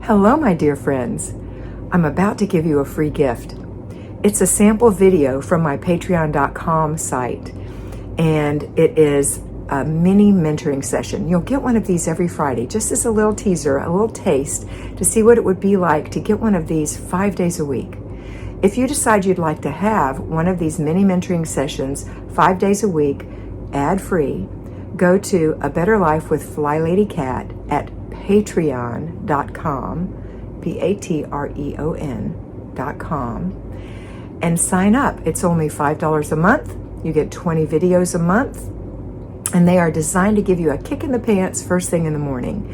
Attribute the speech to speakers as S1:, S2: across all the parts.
S1: Hello, my dear friends. I'm about to give you a free gift. It's a sample video from my patreon.com site, and it is a mini mentoring session. You'll get one of these every Friday, just as a little teaser, a little taste to see what it would be like to get one of these 5 days a week. If you decide you'd like to have one of these mini mentoring sessions 5 days a week, ad-free, go to A Better Life with FlyLady Kat at patreon.com, patreon.com, and sign up. It's only $5 a month. You get 20 videos a month, and they are designed to give you a kick in the pants first thing in the morning.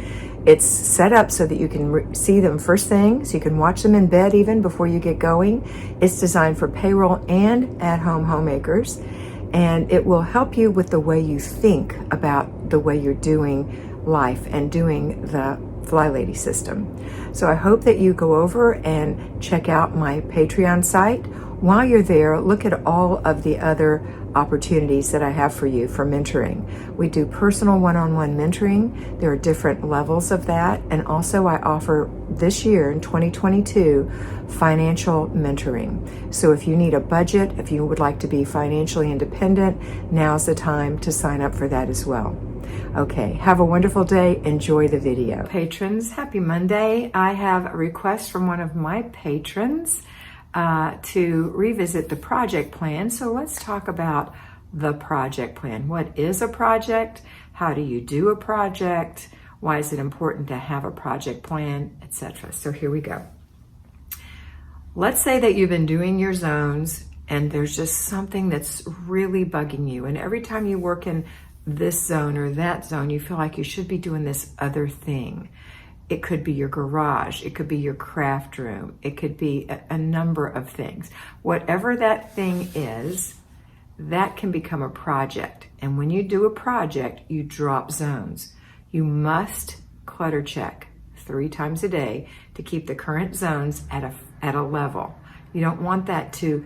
S1: It's set up so that you can see them first thing, so you can watch them in bed even before you get going. It's designed for payroll and at-home homemakers, and it will help you with the way you think about the way you're doing life and doing the FlyLady system. So I hope that you go over and check out my Patreon site. While you're there, look at all of the other opportunities that I have for you for mentoring. We do personal one-on-one mentoring. There are different levels of that. And also I offer this year in 2022, financial mentoring. So if you need a budget, if you would like to be financially independent, now's the time to sign up for that as well. Okay, have a wonderful day. Enjoy the video. Patrons, happy Monday. I have a request from one of my patrons to revisit the project plan. So let's talk about the project plan. What is a project? How do you do a project? Why is it important to have a project plan, etc.? So here we go. Let's say that you've been doing your zones and there's just something that's really bugging you. And every time you work in this zone or that zone, you feel like you should be doing this other thing. It could be your garage. It could be your craft room. It could be a number of things. Whatever that thing is, that can become a project. And when you do a project, you drop zones. You must clutter check 3 times a day to keep the current zones at a level. You don't want that to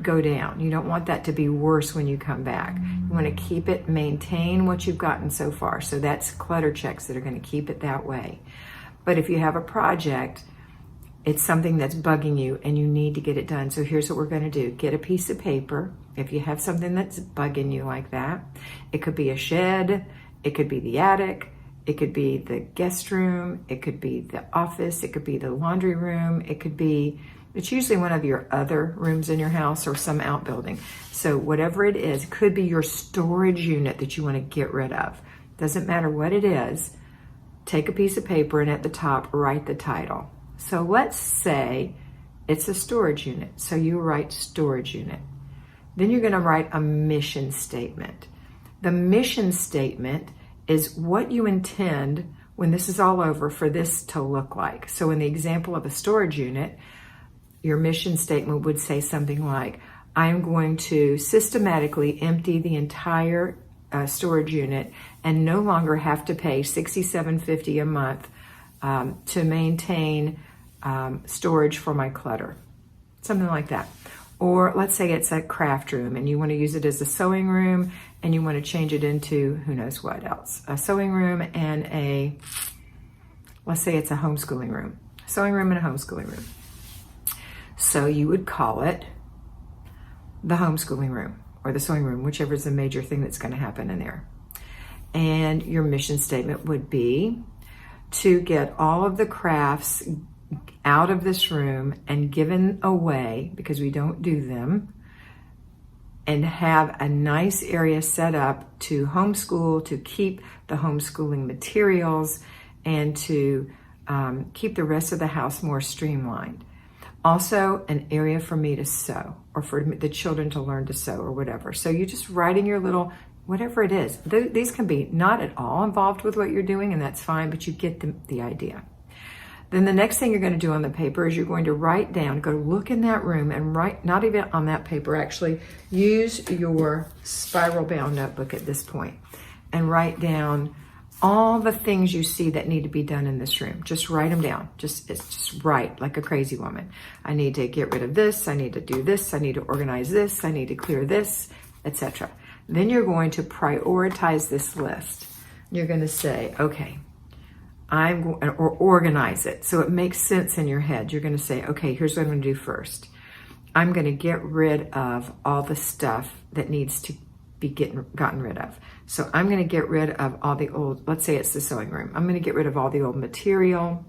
S1: go down. You don't want that to be worse when you come back. You want to keep it, maintain what you've gotten so far. So that's clutter checks that are going to keep it that way. But if you have a project, it's something that's bugging you and you need to get it done. So here's what we're going to do. Get a piece of paper. If you have something that's bugging you like that, it could be a shed, it could be the attic, it could be the guest room, it could be the office, it could be the laundry room, it's usually one of your other rooms in your house or some outbuilding. So whatever it is, it could be your storage unit that you want to get rid of. Doesn't matter what it is, take a piece of paper and at the top, write the title. So let's say it's a storage unit. So you write storage unit. Then you're going to write a mission statement. The mission statement is what you intend when this is all over for this to look like. So in the example of a storage unit, your mission statement would say something like, I am going to systematically empty the entire storage unit and no longer have to pay $67.50 a month to maintain storage for my clutter. Something like that. Or let's say it's a craft room and you want to use it as a sewing room and you want to change it into who knows what else. A sewing room and let's say it's a homeschooling room. Sewing room and a homeschooling room. So you would call it the homeschooling room or the sewing room, whichever is the major thing that's going to happen in there. And your mission statement would be to get all of the crafts out of this room and given away, because we don't do them, and have a nice area set up to homeschool, to keep the homeschooling materials, and to keep the rest of the house more streamlined. Also, an area for me to sew, or for the children to learn to sew, or whatever. So you're just writing your little, whatever it is. These can be not at all involved with what you're doing, and that's fine, but you get the idea. Then the next thing you're going to do on the paper is you're going to write down, go look in that room and write, not even on that paper, actually, use your spiral bound notebook at this point and write down all the things you see that need to be done in this room. Just write them down. Just write like a crazy woman. I need to get rid of this. I need to do this. I need to organize this. I need to clear this, etc. Then you're going to prioritize this list. You're going to say, okay, or organize it so it makes sense in your head. You're going to say, okay, here's what I'm going to do first. I'm going to get rid of all the stuff that needs to be gotten rid of. So I'm going to get rid of all the old, let's say it's the sewing room. I'm going to get rid of all the old material.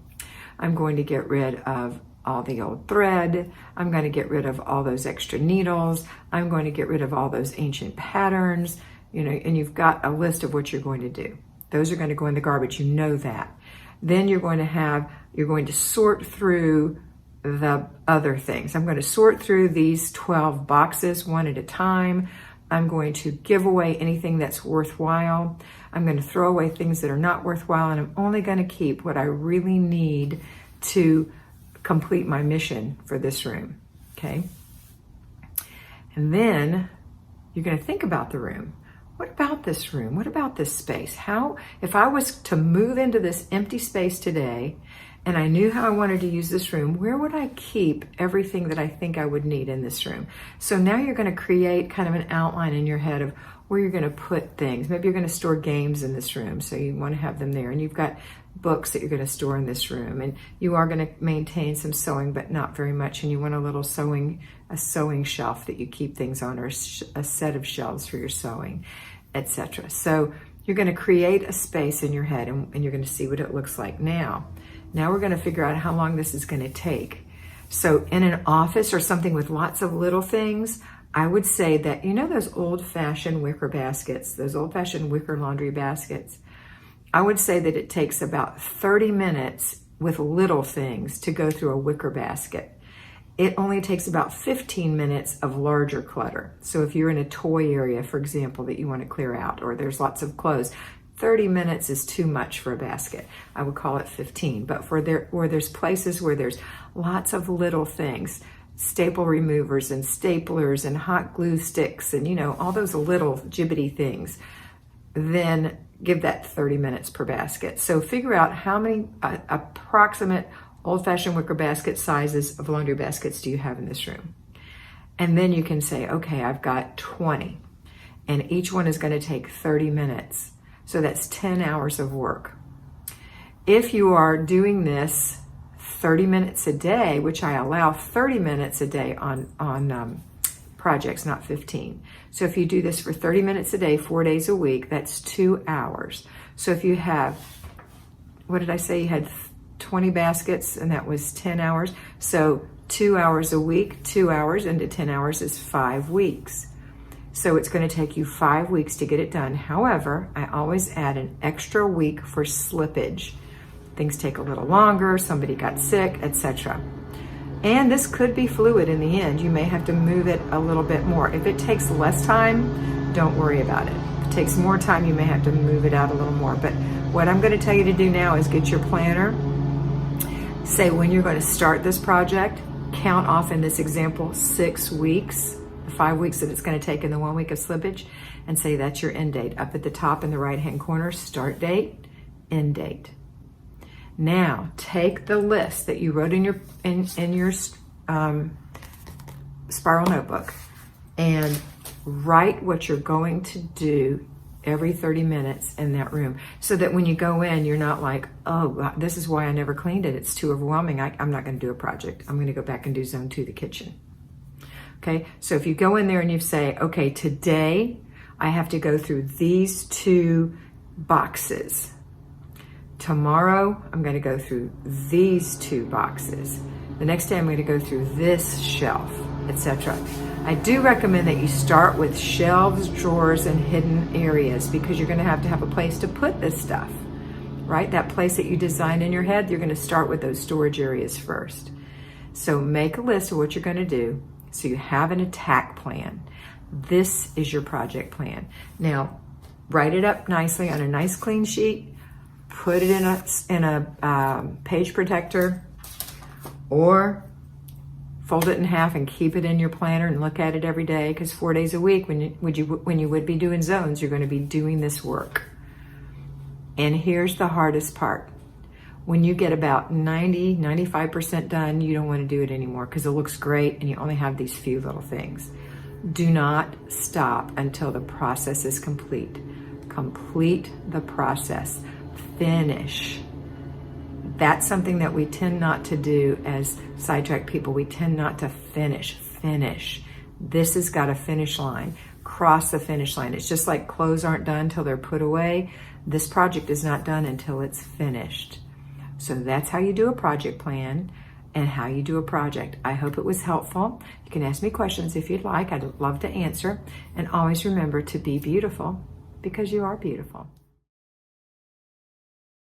S1: I'm going to get rid of all the old thread. I'm going to get rid of all those extra needles. I'm going to get rid of all those ancient patterns, and you've got a list of what you're going to do. Those are going to go in the garbage. You know that. Then you're going to sort through the other things. I'm going to sort through these 12 boxes one at a time. I'm going to give away anything that's worthwhile. I'm going to throw away things that are not worthwhile, and I'm only going to keep what I really need to complete my mission for this room, okay? And then you're going to think about the room. What about this room? What about this space? If I was to move into this empty space today and I knew how I wanted to use this room, where would I keep everything that I think I would need in this room? So now you're going to create kind of an outline in your head of where you're going to put things. Maybe you're going to store games in this room, so you want to have them there. And you've got books that you're going to store in this room. And you are going to maintain some sewing, but not very much. And you want a sewing shelf that you keep things on, or a set of shelves for your sewing, etc. So you're going to create a space in your head, and you're going to see what it looks like. Now we're going to figure out how long this is going to take. So in an office or something with lots of little things, I would say that, those old-fashioned wicker baskets, those old-fashioned wicker laundry baskets, I would say that it takes about 30 minutes with little things to go through a wicker basket. It only takes about 15 minutes of larger clutter. So if you're in a toy area, for example, that you want to clear out, or there's lots of clothes, 30 minutes is too much for a basket. I would call it 15. But where there's places where there's lots of little things, staple removers and staplers and hot glue sticks and, all those little jibbity things, then give that 30 minutes per basket. So figure out how many approximate old-fashioned wicker basket sizes of laundry baskets do you have in this room. And then you can say, okay, I've got 20, and each one is going to take 30 minutes. So that's 10 hours of work. If you are doing this 30 minutes a day, which I allow 30 minutes a day on projects, not 15. So if you do this for 30 minutes a day, 4 days a week, that's 2 hours. So if you have, what did I say? You had 20 baskets, and that was 10 hours. So 2 hours a week, 2 hours into 10 hours is 5 weeks. So it's going to take you 5 weeks to get it done. However, I always add an extra week for slippage. Things take a little longer, somebody got sick, etc. And this could be fluid in the end. You may have to move it a little bit more. If it takes less time, don't worry about it. If it takes more time, you may have to move it out a little more. But what I'm going to tell you to do now is get your planner. Say when you're going to start this project. Count off in this example 6 weeks, 5 weeks that it's going to take in the 1 week of slippage, and say that's your end date. Up at the top in the right hand corner, start date, end date. Now take the list that you wrote in your spiral notebook and write what you're going to do every 30 minutes in that room, so that when you go in, you're not like, oh, God, this is why I never cleaned it. It's too overwhelming. I'm not going to do a project. I'm going to go back and do zone 2, the kitchen. Okay, so if you go in there and you say, okay, today I have to go through these 2 boxes. Tomorrow I'm going to go through these 2 boxes. The next day I'm going to go through this shelf, etc. I do recommend that you start with shelves, drawers, and hidden areas, because you're going to have a place to put this stuff, right? That place that you design in your head, you're going to start with those storage areas first. So make a list of what you're going to do, so you have an attack plan. This is your project plan. Now, write it up nicely on a nice clean sheet. Put it in a page protector, or fold it in half and keep it in your planner and look at it every day, because 4 days a week, when you would be doing zones, you're going to be doing this work. And here's the hardest part. When you get about 95% done, you don't want to do it anymore because it looks great and you only have these few little things. Do not stop until the process is complete. Complete the process. Finish. That's something that we tend not to do as sidetrack people. We tend not to finish. This has got a finish line. Cross the finish line. It's just like clothes aren't done till they're put away. This project is not done until it's finished. So that's how you do a project plan and how you do a project. I hope it was helpful. You can ask me questions if you'd like. I'd love to answer. And always remember to be beautiful, because you are beautiful.